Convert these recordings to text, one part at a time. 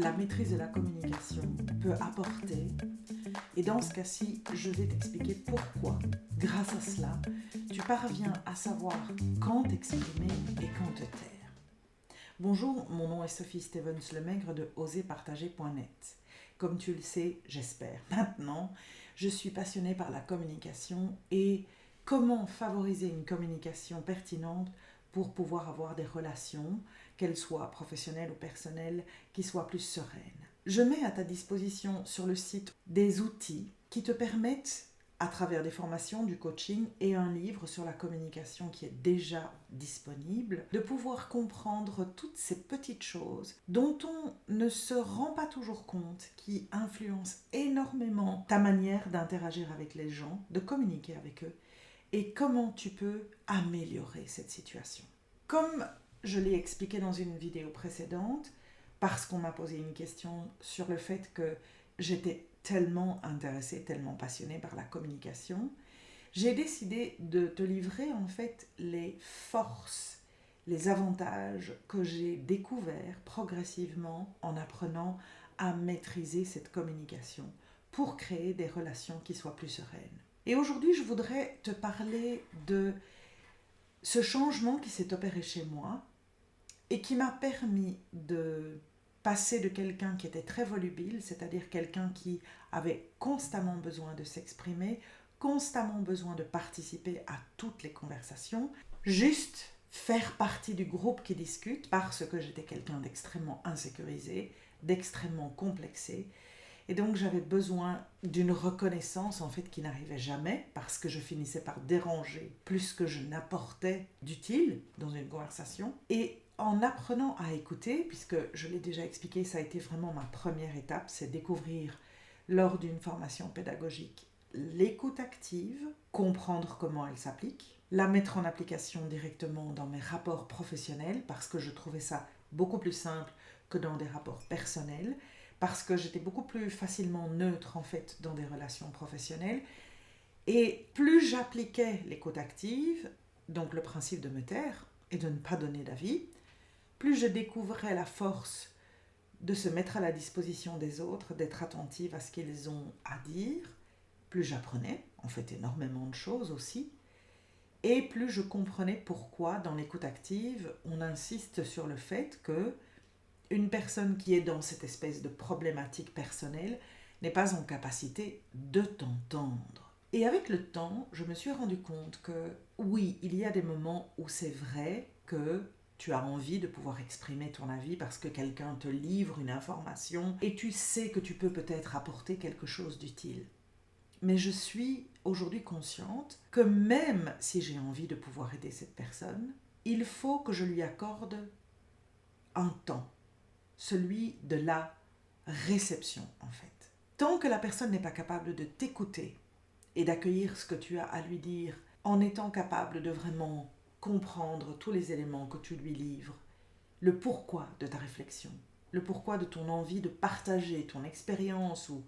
la maîtrise de la communication peut apporter. Et dans ce cas-ci, je vais t'expliquer pourquoi, grâce à cela, tu parviens à savoir quand t'exprimer et quand te taire. Bonjour, mon nom est Sophie Stevens Lemaigre de oserpartager.net. Comme tu le sais, j'espère maintenant, je suis passionnée par la communication et comment favoriser une communication pertinente pour pouvoir avoir des relations, qu'elles soient professionnelles ou personnelles, qui soient plus sereines. Je mets à ta disposition sur le site des outils qui te permettent, à travers des formations, du coaching et un livre sur la communication qui est déjà disponible, de pouvoir comprendre toutes ces petites choses dont on ne se rend pas toujours compte, qui influencent énormément ta manière d'interagir avec les gens, de communiquer avec eux, et comment tu peux améliorer cette situation. Comme je l'ai expliqué dans une vidéo précédente, parce qu'on m'a posé une question sur le fait que j'étais tellement intéressée, tellement passionnée par la communication, j'ai décidé de te livrer en fait les forces, les avantages que j'ai découverts progressivement en apprenant à maîtriser cette communication pour créer des relations qui soient plus sereines. Et aujourd'hui, je voudrais te parler de ce changement qui s'est opéré chez moi et qui m'a permis de passer de quelqu'un qui était très volubile, c'est-à-dire quelqu'un qui avait constamment besoin de s'exprimer, constamment besoin de participer à toutes les conversations, juste faire partie du groupe qui discute parce que j'étais quelqu'un d'extrêmement insécurisé, d'extrêmement complexé. Et donc j'avais besoin d'une reconnaissance en fait qui n'arrivait jamais parce que je finissais par déranger plus que je n'apportais d'utile dans une conversation. Et en apprenant à écouter, puisque je l'ai déjà expliqué, ça a été vraiment ma première étape, c'est découvrir lors d'une formation pédagogique l'écoute active, comprendre comment elle s'applique, la mettre en application directement dans mes rapports professionnels parce que je trouvais ça beaucoup plus simple que dans des rapports personnels, parce que j'étais beaucoup plus facilement neutre en fait dans des relations professionnelles. Et plus j'appliquais l'écoute active, donc le principe de me taire et de ne pas donner d'avis, plus je découvrais la force de se mettre à la disposition des autres, d'être attentive à ce qu'ils ont à dire, plus j'apprenais, en fait énormément de choses aussi, et plus je comprenais pourquoi dans l'écoute active, on insiste sur le fait que une personne qui est dans cette espèce de problématique personnelle n'est pas en capacité de t'entendre. Et avec le temps, je me suis rendu compte que oui, il y a des moments où c'est vrai que tu as envie de pouvoir exprimer ton avis parce que quelqu'un te livre une information et tu sais que tu peux peut-être apporter quelque chose d'utile. Mais je suis aujourd'hui consciente que même si j'ai envie de pouvoir aider cette personne, il faut que je lui accorde un temps, celui de la réception en fait. Tant que la personne n'est pas capable de t'écouter et d'accueillir ce que tu as à lui dire en étant capable de vraiment comprendre tous les éléments que tu lui livres, le pourquoi de ta réflexion, le pourquoi de ton envie de partager ton expérience ou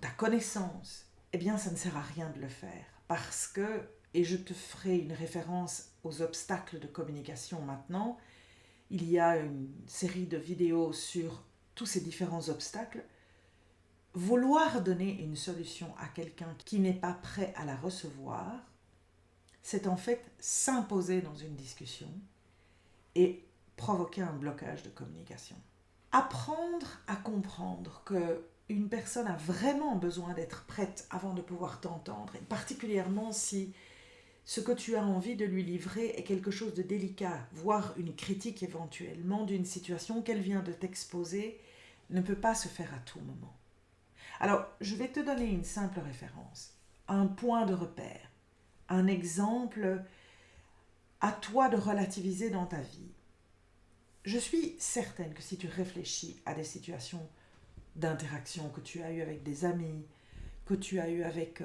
ta connaissance, eh bien ça ne sert à rien de le faire parce que, et je te ferai une référence aux obstacles de communication maintenant, il y a une série de vidéos sur tous ces différents obstacles. Vouloir donner une solution à quelqu'un qui n'est pas prêt à la recevoir, c'est en fait s'imposer dans une discussion et provoquer un blocage de communication. Apprendre à comprendre qu'une personne a vraiment besoin d'être prête avant de pouvoir t'entendre, et particulièrement si ce que tu as envie de lui livrer est quelque chose de délicat, voire une critique éventuellement d'une situation qu'elle vient de t'exposer, ne peut pas se faire à tout moment. Alors, je vais te donner une simple référence, un point de repère, un exemple à toi de relativiser dans ta vie. Je suis certaine que si tu réfléchis à des situations d'interaction que tu as eues avec des amis, que tu as eues avec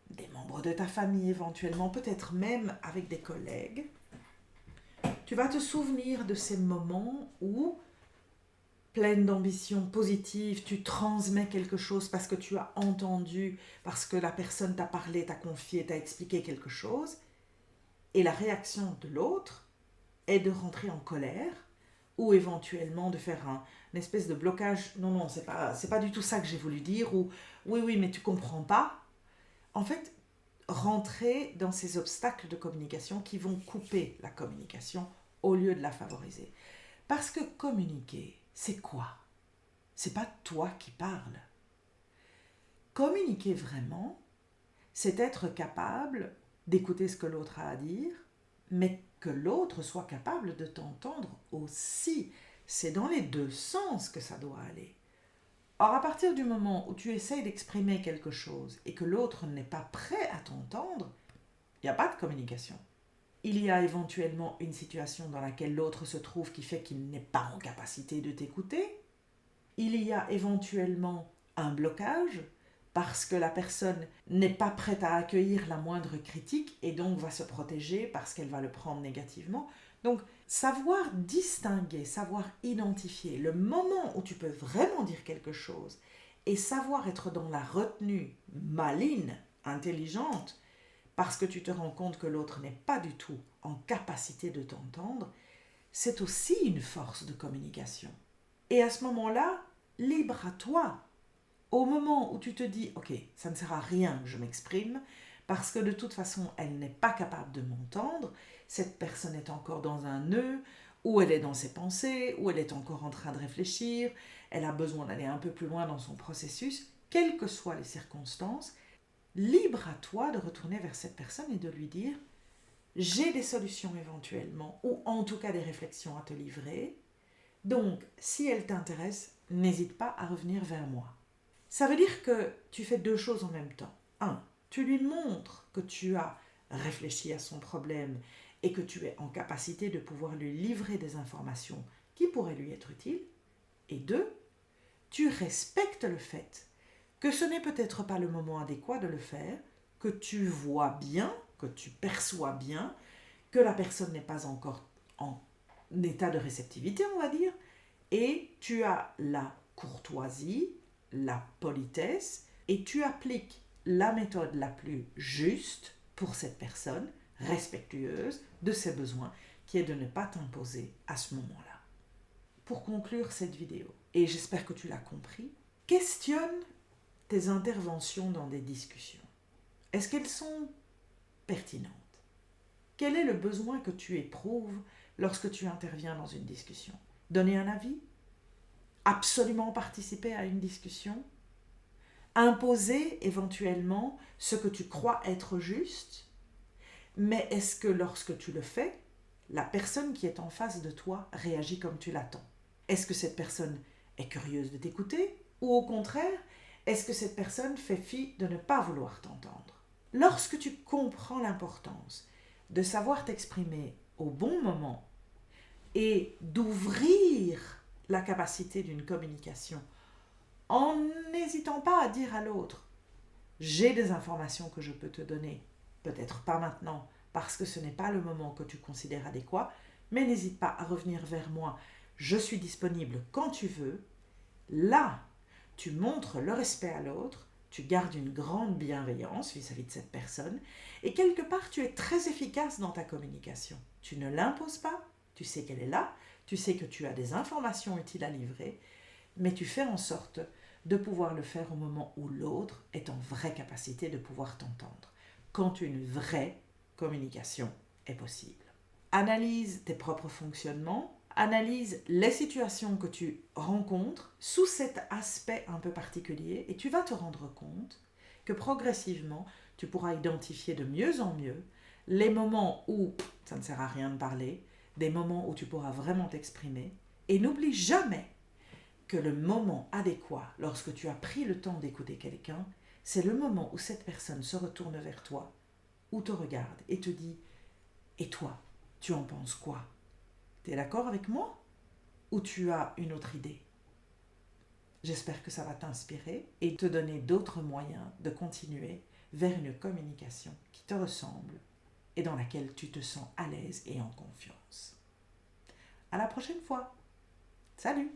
des membres de ta famille éventuellement, peut-être même avec des collègues, tu vas te souvenir de ces moments où, pleine d'ambition positive, tu transmets quelque chose parce que tu as entendu, parce que la personne t'a parlé, t'a confié, t'a expliqué quelque chose, et la réaction de l'autre est de rentrer en colère ou éventuellement de faire une espèce de blocage. Non, non, c'est pas du tout ça que j'ai voulu dire, ou oui, mais tu comprends pas. En fait, rentrer dans ces obstacles de communication qui vont couper la communication au lieu de la favoriser. Parce que communiquer, c'est quoi? C'est pas toi qui parles. Communiquer vraiment, c'est être capable d'écouter ce que l'autre a à dire, mais que l'autre soit capable de t'entendre aussi. C'est dans les deux sens que ça doit aller. Or, à partir du moment où tu essayes d'exprimer quelque chose et que l'autre n'est pas prêt à t'entendre, il n'y a pas de communication. Il y a éventuellement une situation dans laquelle l'autre se trouve qui fait qu'il n'est pas en capacité de t'écouter. Il y a éventuellement un blocage parce que la personne n'est pas prête à accueillir la moindre critique et donc va se protéger parce qu'elle va le prendre négativement. Donc, savoir distinguer, savoir identifier le moment où tu peux vraiment dire quelque chose et savoir être dans la retenue maligne, intelligente, parce que tu te rends compte que l'autre n'est pas du tout en capacité de t'entendre, c'est aussi une force de communication. Et à ce moment-là, libre à toi. Au moment où tu te dis « Ok, ça ne sert à rien que je m'exprime, parce que de toute façon, elle n'est pas capable de m'entendre, cette personne est encore dans un nœud, ou elle est dans ses pensées, ou elle est encore en train de réfléchir, elle a besoin d'aller un peu plus loin dans son processus, quelles que soient les circonstances, libre à toi de retourner vers cette personne et de lui dire « J'ai des solutions éventuellement, ou en tout cas des réflexions à te livrer, donc si elle t'intéresse, n'hésite pas à revenir vers moi. » Ça veut dire que tu fais deux choses en même temps. 1. Tu lui montres que tu as réfléchi à son problème et que tu es en capacité de pouvoir lui livrer des informations qui pourraient lui être utiles. Et 2. Tu respectes le fait que ce n'est peut-être pas le moment adéquat de le faire, que tu vois bien, que tu perçois bien que la personne n'est pas encore en état de réceptivité, on va dire, et tu as la courtoisie, la politesse, et tu appliques la méthode la plus juste pour cette personne, respectueuse de ses besoins, qui est de ne pas t'imposer à ce moment-là. Pour conclure cette vidéo, et j'espère que tu l'as compris, questionne tes interventions dans des discussions. Est-ce qu'elles sont pertinentes? Quel est le besoin que tu éprouves lorsque tu interviens dans une discussion? Donner un avis? Absolument participer à une discussion? Imposer éventuellement ce que tu crois être juste? Mais est-ce que lorsque tu le fais, la personne qui est en face de toi réagit comme tu l'attends? Est-ce que cette personne est curieuse de t'écouter? Ou au contraire, est-ce que cette personne fait fi de ne pas vouloir t'entendre? Lorsque tu comprends l'importance de savoir t'exprimer au bon moment et d'ouvrir la capacité d'une communication en n'hésitant pas à dire à l'autre « J'ai des informations que je peux te donner, peut-être pas maintenant parce que ce n'est pas le moment que tu considères adéquat, mais n'hésite pas à revenir vers moi, je suis disponible quand tu veux ». Là, tu montres le respect à l'autre, tu gardes une grande bienveillance vis-à-vis de cette personne et quelque part tu es très efficace dans ta communication. Tu ne l'imposes pas, tu sais qu'elle est là, tu sais que tu as des informations utiles à livrer, mais tu fais en sorte de pouvoir le faire au moment où l'autre est en vraie capacité de pouvoir t'entendre, quand une vraie communication est possible. Analyse tes propres fonctionnements, analyse les situations que tu rencontres sous cet aspect un peu particulier et tu vas te rendre compte que progressivement, tu pourras identifier de mieux en mieux les moments où ça ne sert à rien de parler, des moments où tu pourras vraiment t'exprimer. Et n'oublie jamais que le moment adéquat, lorsque tu as pris le temps d'écouter quelqu'un, c'est le moment où cette personne se retourne vers toi, ou te regarde et te dit « Et toi, tu en penses quoi ? T'es d'accord avec moi ? Ou tu as une autre idée ?» J'espère que ça va t'inspirer et te donner d'autres moyens de continuer vers une communication qui te ressemble et dans laquelle tu te sens à l'aise et en confiance. À la prochaine fois. Salut!